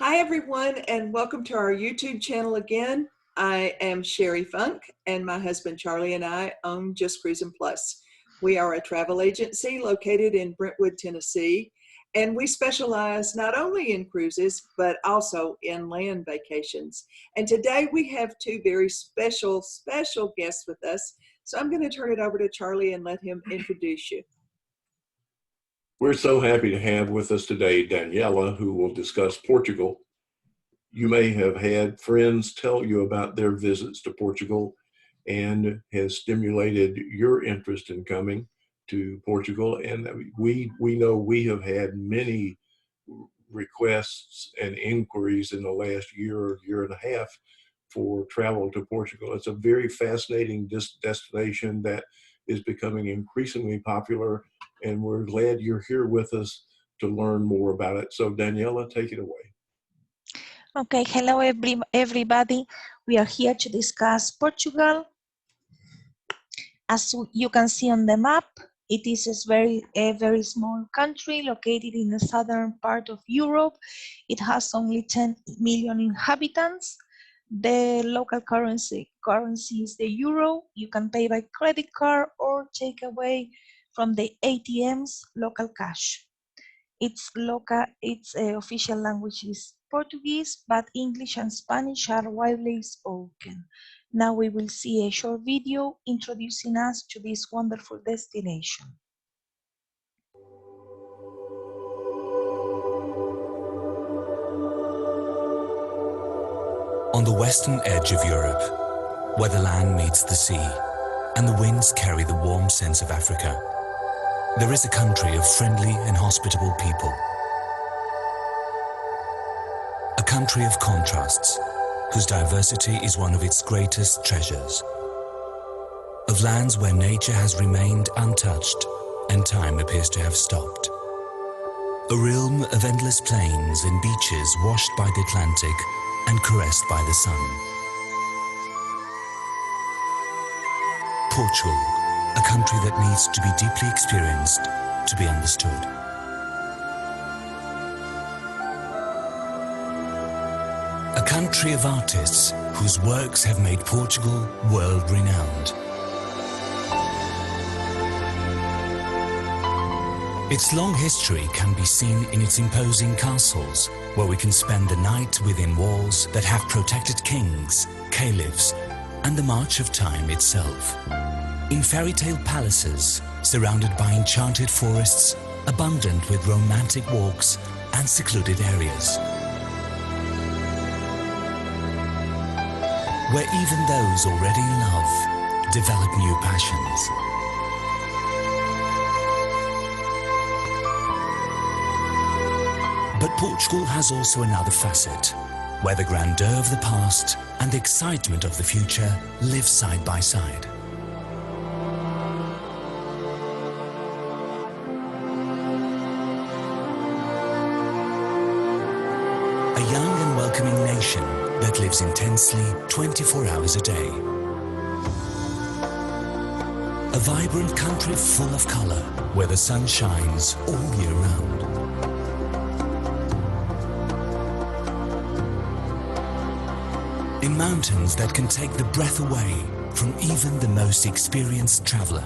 Hi, everyone, and welcome to our YouTube channel again. I am Sherrie Funk, and my husband Charlie and I own Just Cruisin Plus. We are a travel agency located in Brentwood, Tennessee, and we specialize not only in cruises, but also in land vacations. And today we have two very special guests with us. So I'm going to turn it over to Charlie and let him introduce you. We're so happy to have with us today Daniela, who will discuss Portugal. You may have had friends tell you about their visits to Portugal and has stimulated your interest in coming to Portugal. And we know we have had many requests and inquiries in the last year and a half for travel to Portugal. It's a very fascinating destination that is becoming increasingly popular, and we're glad you're here with us to learn more about it. So Daniela, take it away. Okay, hello everybody. We are here to discuss Portugal. As you can see on the map, it is a very small country located in the southern part of Europe. It has only 10 million inhabitants. The local currency is the euro. You can pay by credit card or take away from the ATMs local cash. Its official language is Portuguese, but English and Spanish are widely spoken. Now we will see a short video introducing us to this wonderful destination. On the western edge of Europe, where the land meets the sea and the winds carry the warm scents of Africa, there is a country of friendly and hospitable people. A country of contrasts, whose diversity is one of its greatest treasures. Of lands where nature has remained untouched and time appears to have stopped. A realm of endless plains and beaches washed by the Atlantic and caressed by the sun. Portugal, a country that needs to be deeply experienced to be understood. A country of artists whose works have made Portugal world-renowned. Its long history can be seen in its imposing castles, where we can spend the night within walls that have protected kings, caliphs, and the march of time itself. In fairy tale palaces, surrounded by enchanted forests, abundant with romantic walks and secluded areas. Where even those already in love develop new passions. But Portugal has also another facet, where the grandeur of the past and the excitement of the future live side by side. A young and welcoming nation that lives intensely 24 hours a day. A vibrant country full of color, where the sun shines all year round. In mountains that can take the breath away from even the most experienced traveler.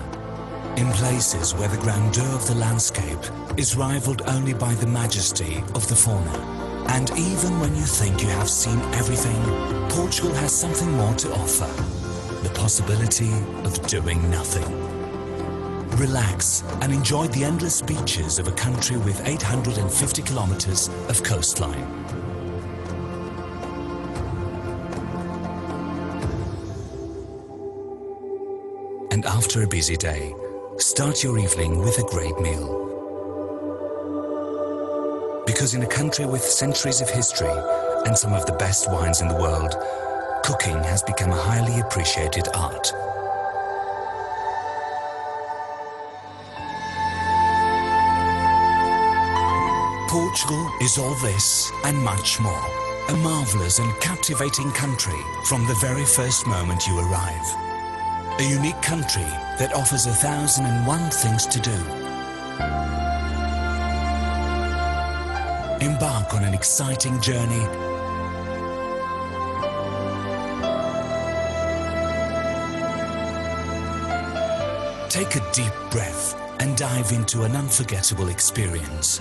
In places where the grandeur of the landscape is rivaled only by the majesty of the fauna. And even when you think you have seen everything, Portugal has something more to offer. The possibility of doing nothing. Relax and enjoy the endless beaches of a country with 850 kilometers of coastline. And after a busy day, start your evening with a great meal. Because in a country with centuries of history and some of the best wines in the world, cooking has become a highly appreciated art. Portugal is all this and much more. A marvelous and captivating country from the very first moment you arrive. A unique country that offers 1,001 things to do. Embark on an exciting journey Take a deep breath and dive into an unforgettable experience.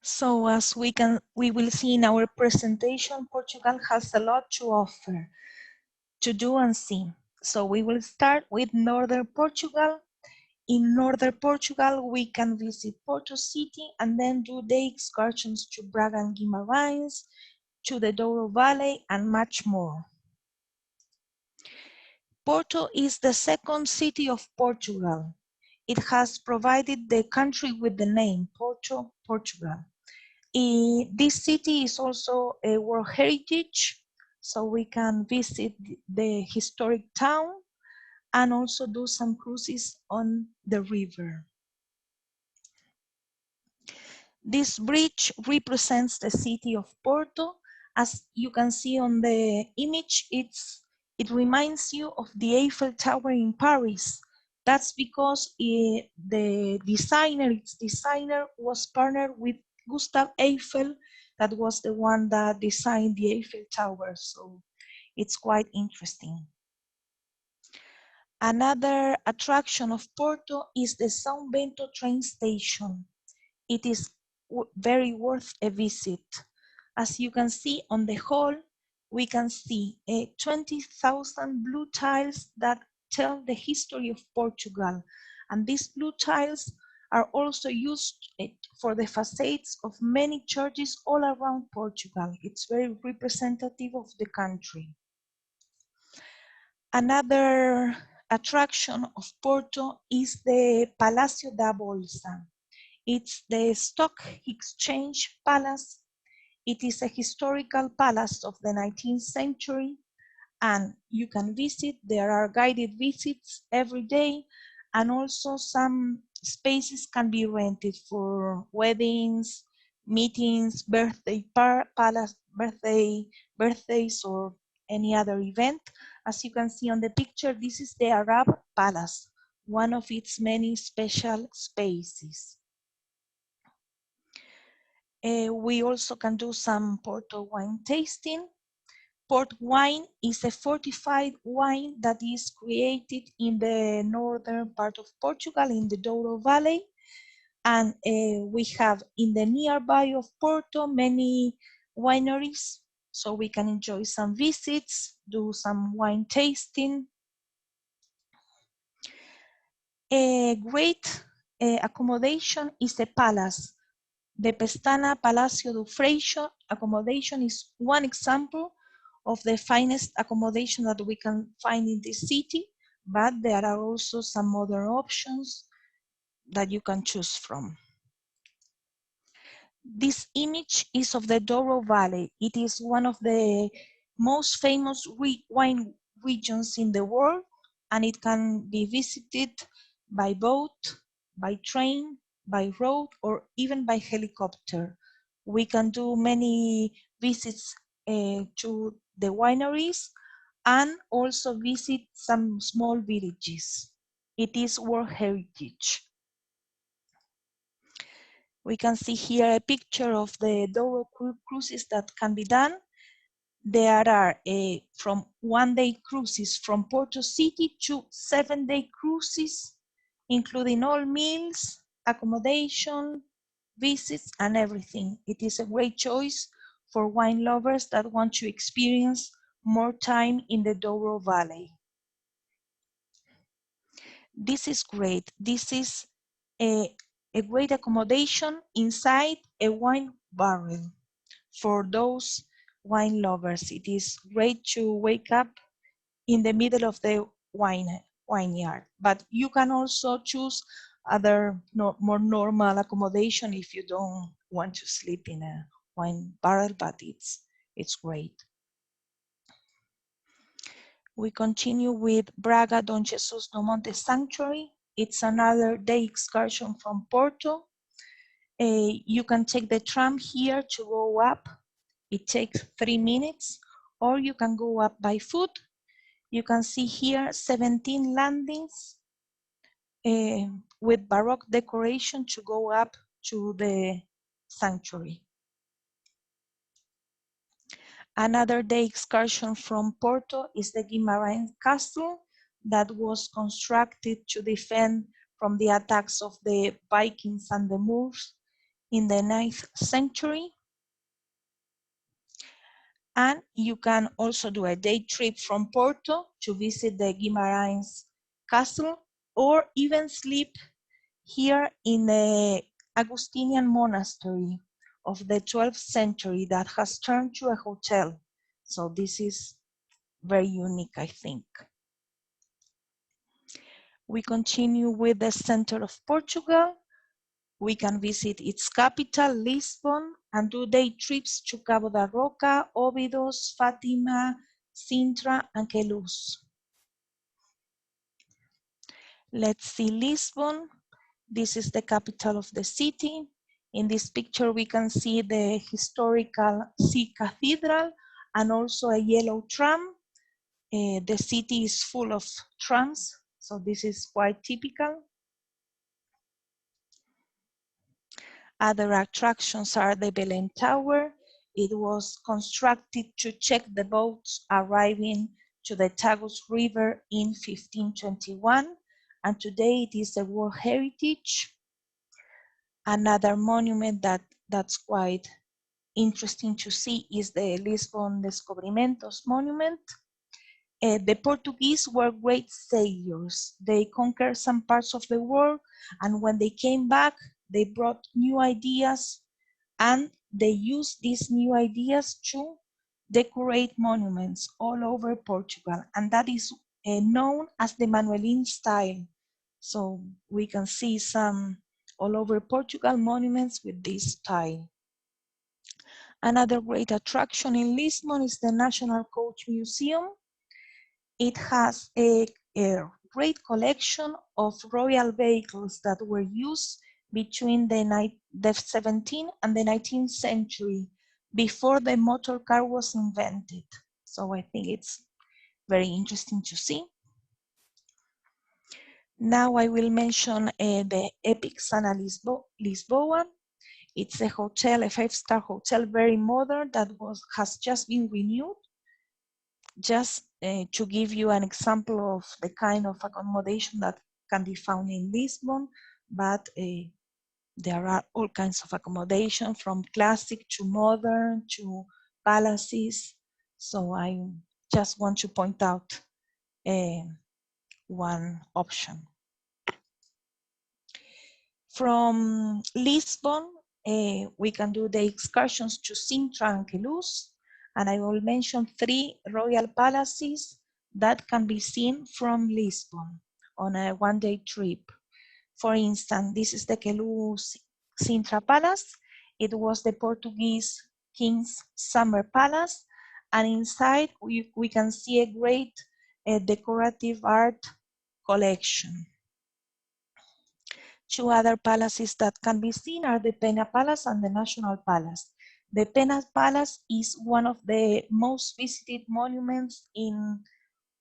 So as we will see in our presentation, Portugal has a lot to offer, to do and see. So we will start with Northern Portugal. In Northern Portugal, we can visit Porto City and then do day excursions to Braga and Guimarães, to the Douro Valley, and much more. Porto is the second city of Portugal. It has provided the country with the name Porto, Portugal. This city is also a World Heritage, so we can visit the historic town and also do some cruises on the river. This bridge represents the city of Porto. As you can see on the image, it reminds you of the Eiffel Tower in Paris. That's because its designer was partnered with Gustav Eiffel. That was the one that designed the Eiffel Tower, so it's quite interesting. Another attraction of Porto is the São Bento train station. It is very worth a visit. As you can see on the hall, we can see 20,000 blue tiles that tell the history of Portugal. And these blue tiles are also used for the facades of many churches all around Portugal. It's very representative of the country. Another attraction of Porto is the Palácio da Bolsa. It's the Stock Exchange Palace. It is a historical palace of the 19th century, and you can visit. There are guided visits every day, and also some spaces can be rented for weddings, meetings, birthdays, or any other event. As you can see on the picture, this is the Arab Palace, one of its many special spaces. We also can do some Porto wine tasting. Port wine is a fortified wine that is created in the northern part of Portugal in the Douro Valley. And we have in the nearby of Porto many wineries, so we can enjoy some visits, do some wine tasting. A great accommodation is the palace. The Pestana Palacio do Freixo accommodation is one example of the finest accommodation that we can find in this city, but there are also some other options that you can choose from. This image is of the Douro Valley. It is one of the most famous wine regions in the world, and it can be visited by boat, by train, by road, or even by helicopter. We can do many visits to the wineries and also visit some small villages. It is World Heritage. We can see here a picture of the Douro cruises that can be done. There are from one-day cruises from Porto City to 7-day cruises, including all meals, accommodation, visits, and everything. It is a great choice for wine lovers that want to experience more time in the Douro Valley. This is great. This is a great accommodation inside a wine barrel. For those wine lovers, it is great to wake up in the middle of the vineyard. But you can also choose other more normal accommodation if you don't want to sleep in a wine barrel, but it's great. We continue with Braga Dom Jesus do Monte Sanctuary. It's another day excursion from Porto. You can take the tram here to go up. It takes 3 minutes, or you can go up by foot. You can see here 17 landings with Baroque decoration to go up to the sanctuary. Another day excursion from Porto is the Guimarães Castle that was constructed to defend from the attacks of the Vikings and the Moors in the 9th century. And you can also do a day trip from Porto to visit the Guimarães Castle, or even sleep here in the Augustinian monastery of the 12th century that has turned to a hotel. So this is very unique, I think. We continue with the center of Portugal. We can visit its capital, Lisbon, and do day trips to Cabo da Roca, Óbidos, Fátima, Sintra, and Queluz. Let's see Lisbon. This is the capital of the city. In this picture, we can see the historical sea cathedral and also a yellow tram. The city is full of trams, so this is quite typical. Other attractions are the Belém Tower. It was constructed to check the boats arriving to the Tagus River in 1521, and today it is a World Heritage. Another monument that's quite interesting to see is the Lisbon Descobrimentos monument. The Portuguese were great sailors. They conquered some parts of the world, and when they came back, they brought new ideas, and they used these new ideas to decorate monuments all over Portugal, and that is known as the Manuelin style. So we can see some all over Portugal monuments with this style. Another great attraction in Lisbon is the National Coach Museum. It has a great collection of royal vehicles that were used between the 17th and the 19th century, before the motor car was invented. So I think it's very interesting to see. Now I will mention the Epic Sana Lisboa. It's a hotel, a 5-star hotel, very modern, that has just been renewed. Just to give you an example of the kind of accommodation that can be found in Lisbon, but there are all kinds of accommodation, from classic to modern to palaces. So I just want to point out one option. From Lisbon, we can do the excursions to Sintra and Queluz, and I will mention 3 royal palaces that can be seen from Lisbon on a one-day trip. For instance, this is the Queluz Sintra Palace. It was the Portuguese king's summer palace, and inside we can see a great decorative art collection. 2 other palaces that can be seen are the Pena Palace and the National Palace. The Pena Palace is one of the most visited monuments in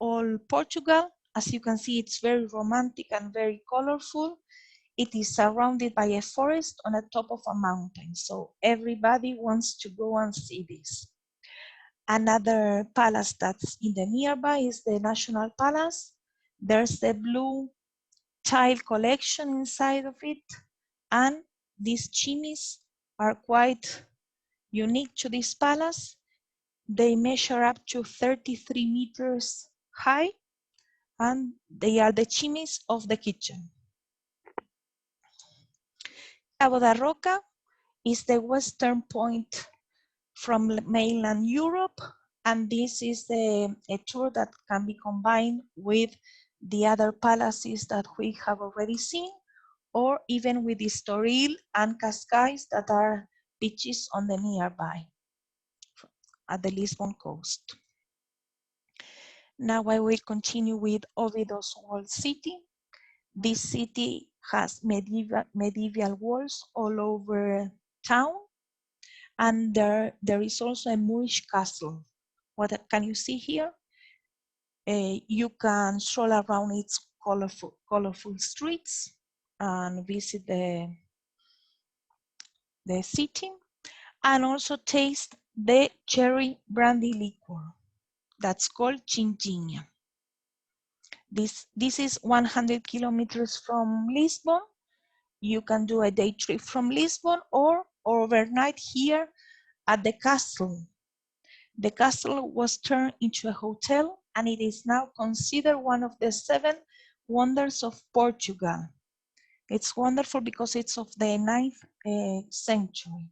all Portugal. As you can see, it's very romantic and very colorful. It is surrounded by a forest on the top of a mountain, so everybody wants to go and see this. Another palace that's in the nearby is the National Palace. There's the blue tile collection inside of it, and these chimneys are quite unique to this palace. They measure up to 33 meters high, and they are the chimneys of the kitchen. Cabo da Roca is the western point from mainland Europe, and this is a tour that can be combined with the other palaces that we have already seen, or even with Estoril and Cascais, that are beaches on the nearby at the Lisbon coast. Now I will continue with Óbidos walled city. This city has medieval walls all over town, and there is also a Moorish castle. What can you see here? You can stroll around its colorful streets and visit the city, and also taste the cherry brandy liquor that's called chinchilla. This is 100 kilometers from Lisbon. You can do a day trip from Lisbon or overnight here at the castle. The castle was turned into a hotel, and it is now considered one of the 7 wonders of Portugal. It's wonderful because it's of the 9th century.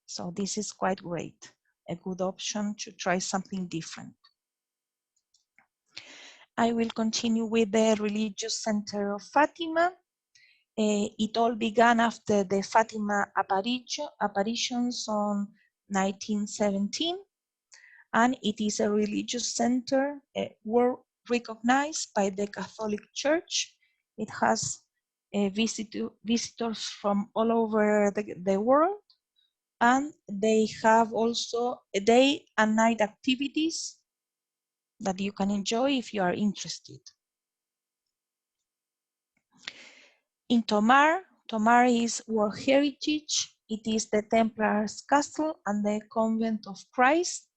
So this is quite great, a good option to try something different. I will continue with the religious center of Fatima. It all began after the Fatima apparitions on 1917, and it is a religious center world recognized by the Catholic Church. It has visitors from all over the world, and they have also day and night activities that you can enjoy if you are interested. In Tomar is World Heritage. It is the Templars Castle and the Convent of Christ.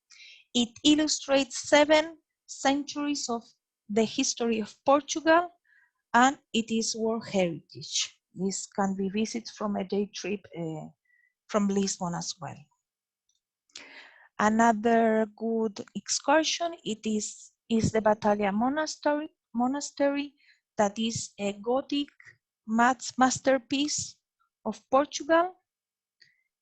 It illustrates 7 centuries of the history of Portugal, and it is World Heritage. This can be visited from a day trip from Lisbon as well. Another good excursion is the Batalha Monastery, that is a Gothic masterpiece of Portugal.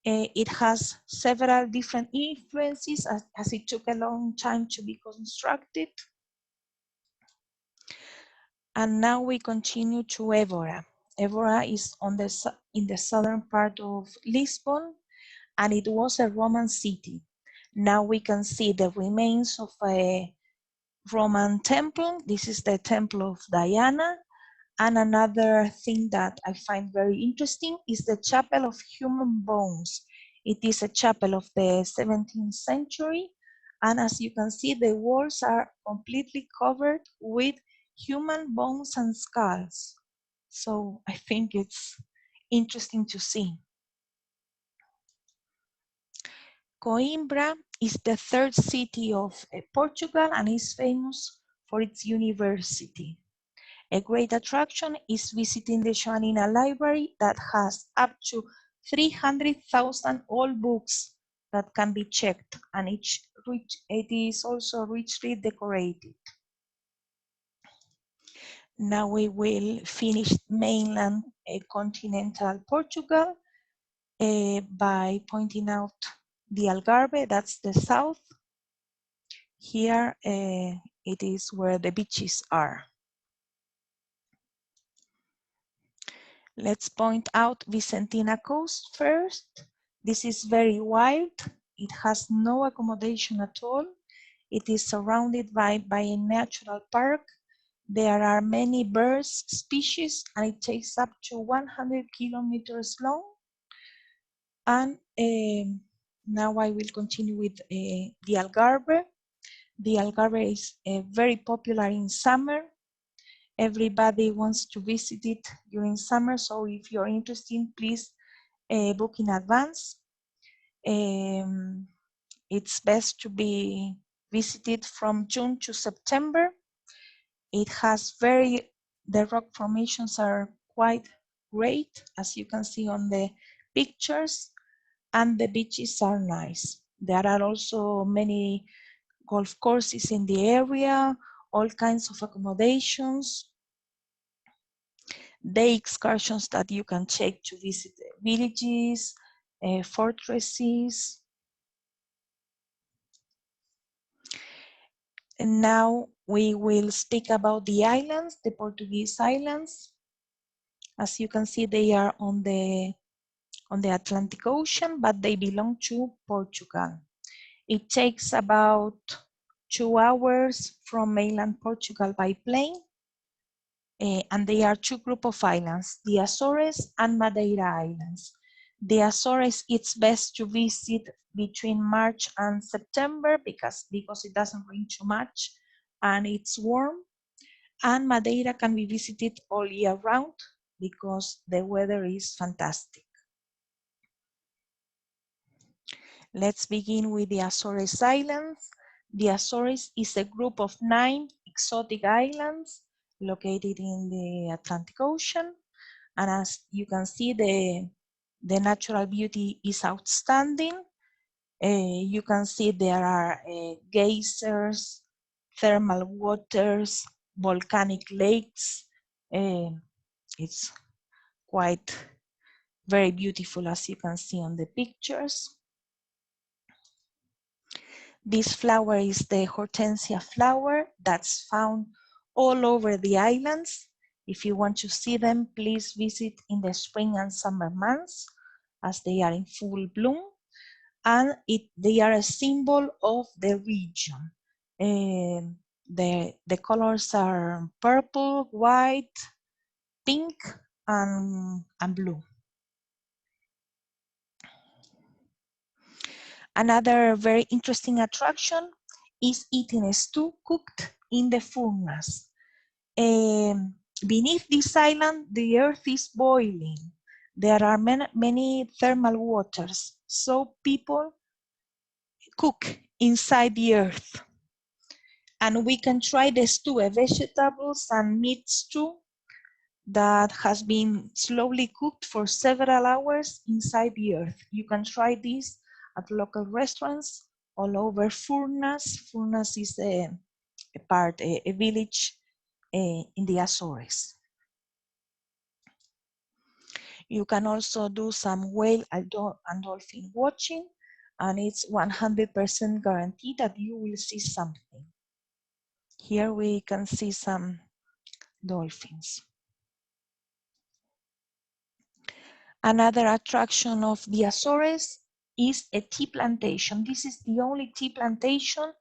It has several different influences as it took a long time to be constructed. And now we continue to Évora. Évora is in the southern part of Lisbon, and it was a Roman city. Now we can see the remains of a Roman temple. This is the Temple of Diana. And another thing that I find very interesting is the Chapel of Human Bones. It is a chapel of the 17th century. And as you can see, the walls are completely covered with human bones and skulls. So I think it's interesting to see. Coimbra is the 3rd city of Portugal and is famous for its university. A great attraction is visiting the Joanina Library that has up to 300,000 old books that can be checked, and it is also richly decorated. Now we will finish mainland continental Portugal by pointing out the Algarve, that's the south. Here it is where the beaches are. Let's point out Vicentina Coast first. This is very wild. It has no accommodation at all. It is surrounded by a natural park. There are many birds species, and it takes up to 100 kilometers long. And now I will continue with the Algarve. The Algarve is very popular in summer. Everybody wants to visit it during summer, so if you're interested, please book in advance. It's best to be visited from June to September. It has the rock formations are quite great, as you can see on the pictures, and the beaches are nice. There are also many golf courses in the area, all kinds of accommodations, day excursions that you can take to visit villages, fortresses. And now we will speak about the islands, the Portuguese islands. As you can see, they are on the Atlantic Ocean, but they belong to Portugal. It takes about 2 hours from mainland Portugal by plane. and they are two groups of islands, the Azores and Madeira Islands. The Azores, it's best to visit between March and September because it doesn't rain too much and it's warm. And Madeira can be visited all year round because the weather is fantastic. Let's begin with the Azores Islands. The Azores is a group of 9 exotic islands located in the Atlantic Ocean. And as you can see, the natural beauty is outstanding. You can see there are geysers, thermal waters, volcanic lakes. It's quite very beautiful, as you can see on the pictures. This flower is the hortensia flower that's found all over the islands. If you want to see them, please visit in the spring and summer months as they are in full bloom. And they are a symbol of the region. The colors are purple, white, pink, and blue. Another very interesting attraction is eating a stew cooked in the furnace. Beneath this island, the earth is boiling. There are many thermal waters, so people cook inside the earth. And we can try the stew, a vegetables and meat stew that has been slowly cooked for several hours inside the earth. You can try this at local restaurants all over Furnas. Furnas is a village in the Azores. You can also do some whale and dolphin watching, and it's 100% guaranteed that you will see something. Here we can see some dolphins. Another attraction of the Azores is a tea plantation. This is the only tea plantation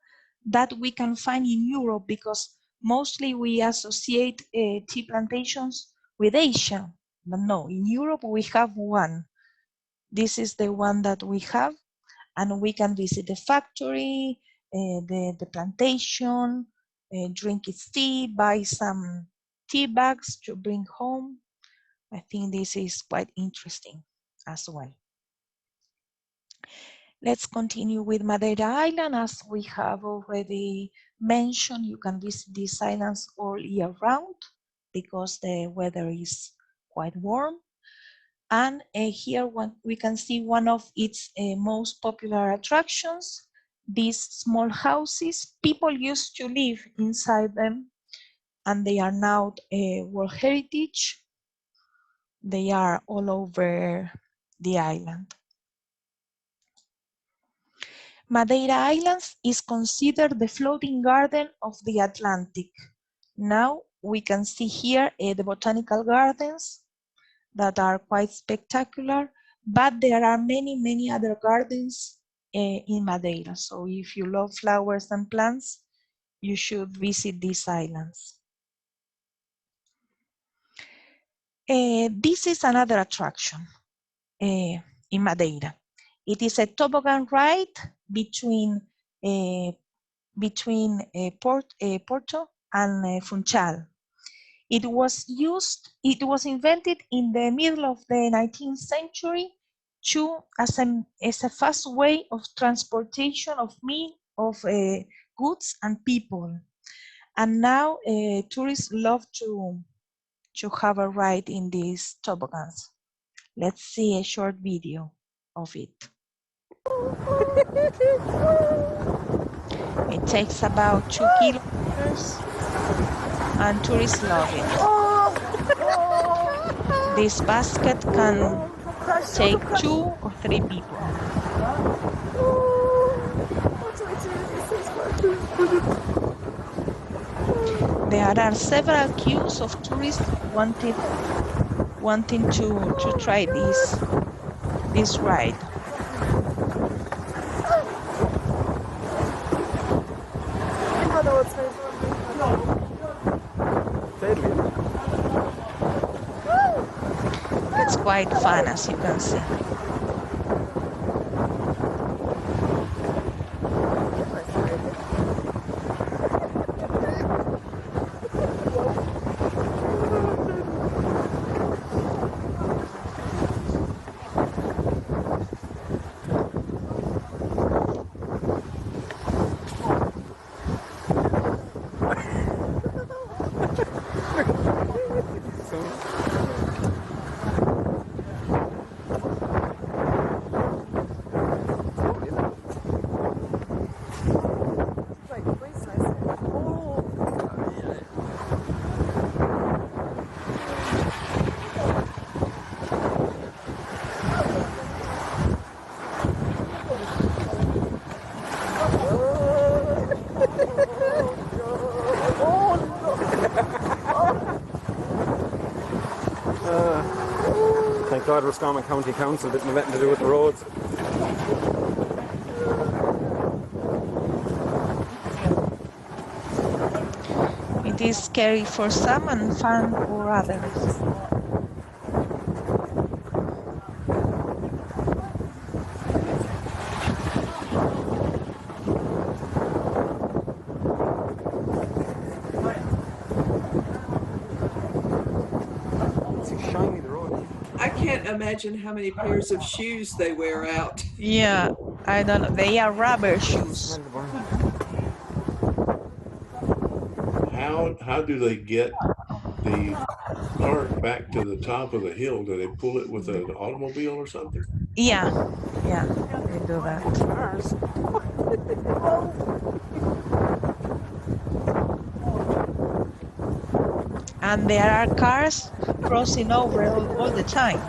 that we can find in Europe because mostly we associate tea plantations with Asia. But no, in Europe we have one. This is the one that we have, and we can visit the factory, the plantation, drink its tea, buy some tea bags to bring home. I think this is quite interesting as well. Let's continue with Madeira Island. As we have already mentioned, you can visit these islands all year round because the weather is quite warm. And here we can see one of its most popular attractions, these small houses. People used to live inside them, and they are now World Heritage. They are all over the island. Madeira Islands is considered the floating garden of the Atlantic. Now we can see here the botanical gardens that are quite spectacular, but there are many other gardens in Madeira. So if you love flowers and plants, you should visit these islands. This is another attraction in Madeira. It is a toboggan ride between Porto and Funchal. It was invented in the middle of the 19th century as a fast way of transportation of goods and people. And now tourists love to have a ride in these toboggans. Let's see a short video of it. It takes about 2 kilometers and tourists love it. This basket can take 2 or 3 people. There are several queues of tourists wanting to try this ride. quite fun, as you can see. Thank God Roscommon County Council didn't have anything to do with the roads. It is scary for some and fun for others. I can't imagine how many pairs of shoes they wear out. Yeah, I don't know. They are rubber shoes. How do they get the cart back to the top of the hill? Do they pull it with an automobile or something? Yeah, they do that. And there are cars crossing over all the time.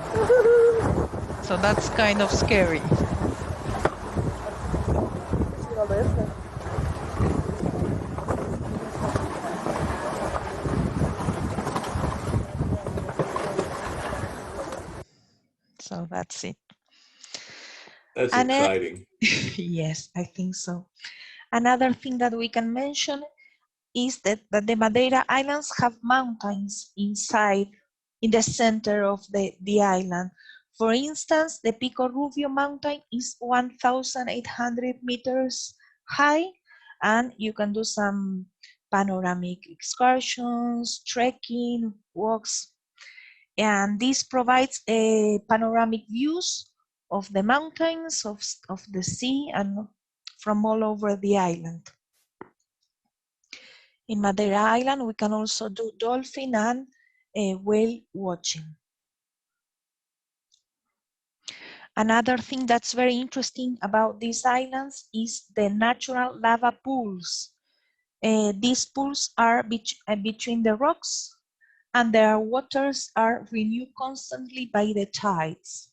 So that's kind of scary. So that's it. That's exciting. Yes, I think so. Another thing that we can mention is that the Madeira Islands have mountains inside, in the center of the island. For instance, the Pico Rubio mountain is 1,800 meters high, and you can do some panoramic excursions, trekking, walks, and this provides panoramic views of the mountains, of the sea, and from all over the island. In Madeira Island, we can also do dolphin and whale watching. Another thing that's very interesting about these islands is the natural lava pools. These pools are between the rocks, and their waters are renewed constantly by the tides.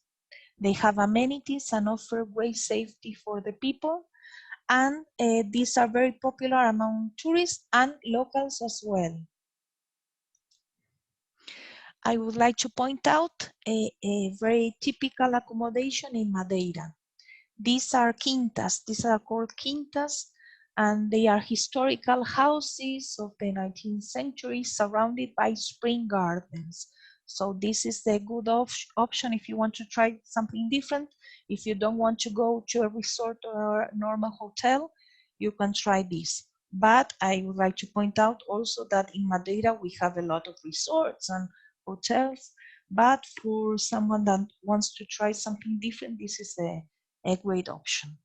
They have amenities and offer great safety for the people, and these are very popular among tourists and locals as well. I would like to point out a very typical accommodation in Madeira. These are quintas. These are called quintas, and they are historical houses of the 19th century surrounded by spring gardens. So this is a good option if you want to try something different. If you don't want to go to a resort or a normal hotel, you can try this. But I would like to point out also that in Madeira we have a lot of resorts and hotels, but for someone that wants to try something different, this is a great option.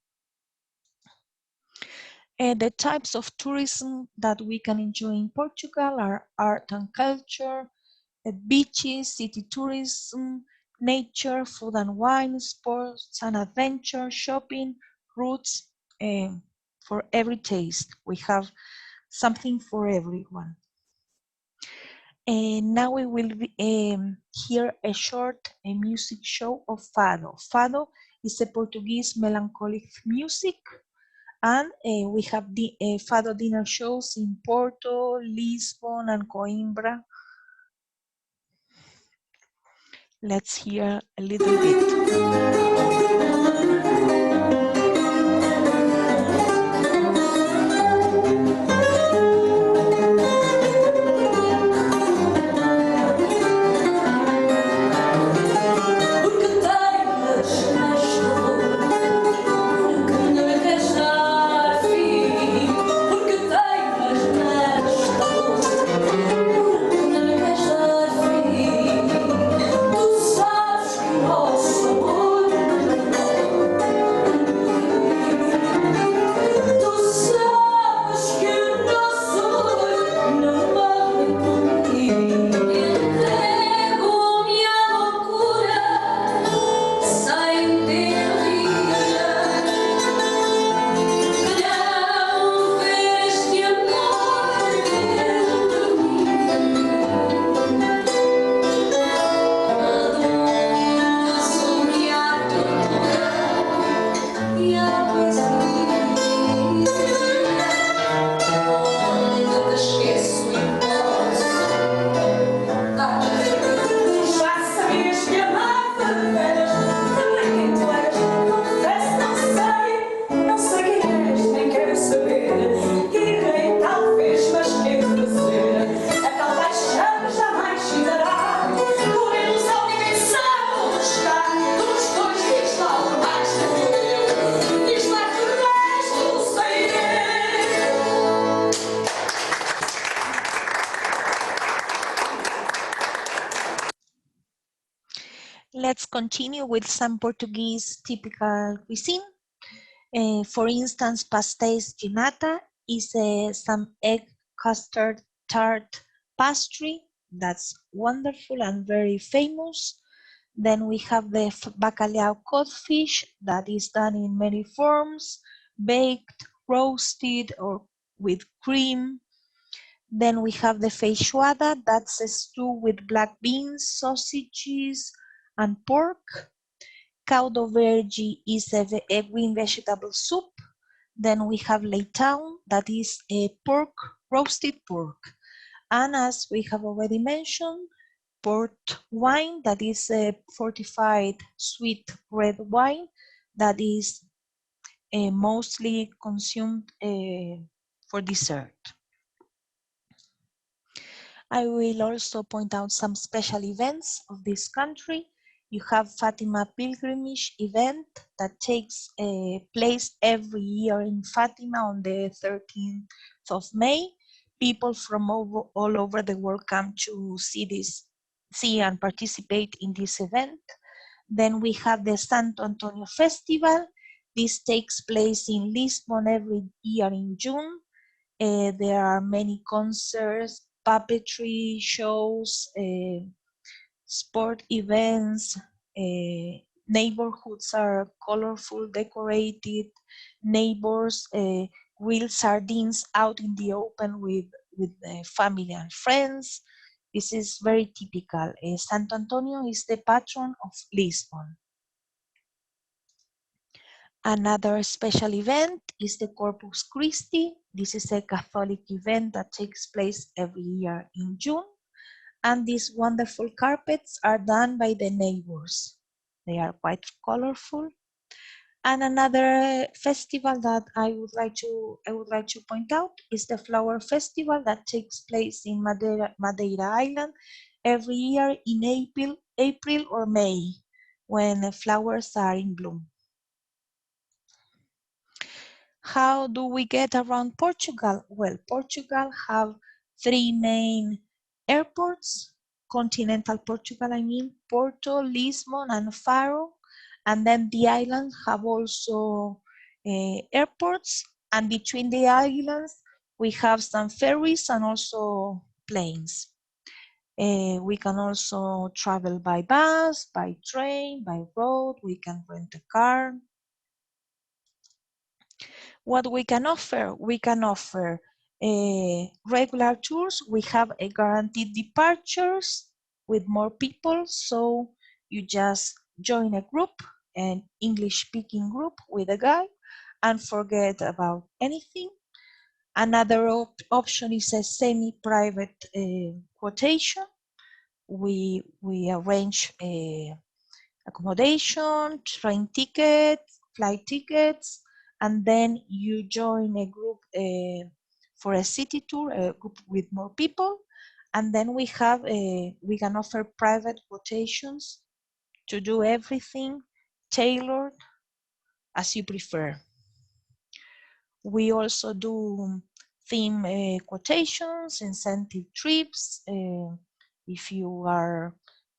The types of tourism that we can enjoy in Portugal are art and culture, beaches, city tourism, nature, food and wine, sports and adventure, shopping, routes, for every taste. We have something for everyone. Now we will hear a short music show of Fado. Fado is a Portuguese melancholic music, and we have the Fado dinner shows in Porto, Lisbon, and Coimbra. Let's hear a little bit. continue with some Portuguese typical cuisine. For instance, pastéis de nata is some egg custard tart pastry that's wonderful and very famous. Then we have the bacalhau codfish that is done in many forms, baked, roasted, or with cream. Then we have the feijoada, that's a stew with black beans, sausages, and pork. Caldo verde is a green vegetable soup. Then we have leitão, that is a pork, roasted pork. And as we have already mentioned, port wine, that is a fortified sweet red wine that is mostly consumed for dessert. I will also point out some special events of this country. You have Fatima pilgrimage event that takes place every year in Fatima on the 13th of May. People from all over the world come to see and participate in this event. Then we have the Santo Antonio Festival. This takes place in Lisbon every year in June. There are many concerts, puppetry shows, sport events, neighborhoods are colorful, decorated, neighbors grill sardines out in the open with family and friends. This is very typical. Santo Antonio is the patron of Lisbon. Another special event is the Corpus Christi. This is a Catholic event that takes place every year in June. And these wonderful carpets are done by the neighbors. They are quite colorful. And another festival that I would like to point out is the Flower Festival that takes place in Madeira Island every year in April or May, when flowers are in bloom. How do we get around Portugal? Well, Portugal have three main airports, continental Portugal, I mean, Porto, Lisbon, and Faro. And then the islands have also airports, and between the islands, we have some ferries and also planes. We can also travel by bus, by train, by road, we can rent a car. What we can offer? We can offer regular tours. We have a guaranteed departures with more people. So you just join a group, an English-speaking group with a guide, and forget about anything. Another option is a semi-private quotation. We arrange accommodation, train tickets, flight tickets, and then you join a group for a city tour, a group with more people, and then we can offer private quotations to do everything tailored as you prefer. We also do theme quotations, incentive trips. If you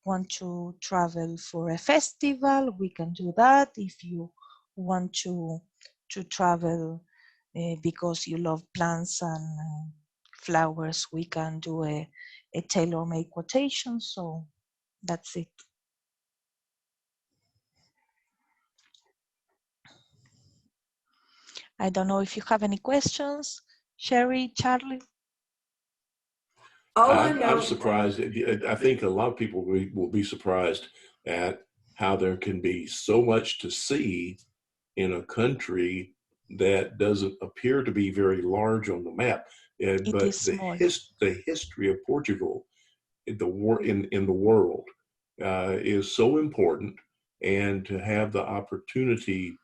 want to travel for a festival, we can do that. If you want to travel because you love plants and flowers, we can do a tailor-made quotation. So that's it. I don't know if you have any questions, Sherrie, Charlie. I'm surprised. I think a lot of people will be surprised at how there can be so much to see in a country that doesn't appear to be very large on the map. But the history of Portugal in the world is so important, and to have the opportunity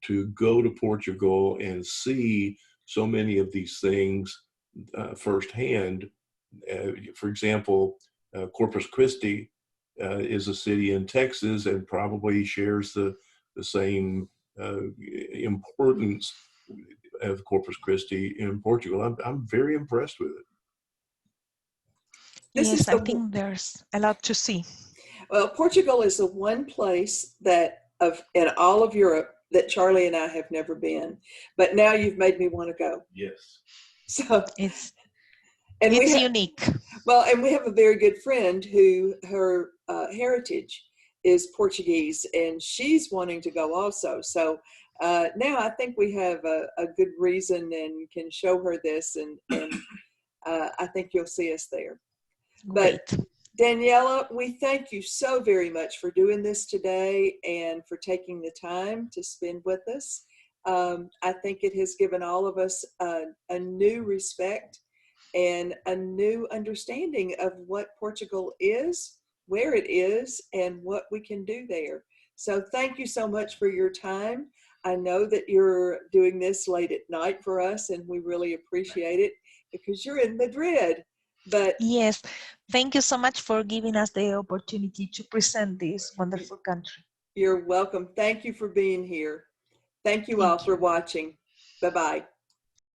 to go to Portugal and see so many of these things firsthand. For example, Corpus Christi is a city in Texas and probably shares the same importance of Corpus Christi in Portugal. I'm very impressed with it. Yes, I think there's a lot to see. Well, Portugal is the one place that in all of Europe that Charlie and I have never been. But now you've made me want to go. Yes. So It's and it's unique. Well, and we have a very good friend who her heritage is Portuguese, and she's wanting to go also. So now I think we have a good reason and can show her this, and I think you'll see us there. Great. But Daniela, we thank you so very much for doing this today and for taking the time to spend with us. I think it has given all of us a new respect and a new understanding of what Portugal is, where it is, and what we can do there. So thank you so much for your time. I know that you're doing this late at night for us, and we really appreciate it because you're in Madrid. But yes, thank you so much for giving us the opportunity to present this wonderful country. You're welcome. Thank you for being here. Thank you all for watching. Bye-bye.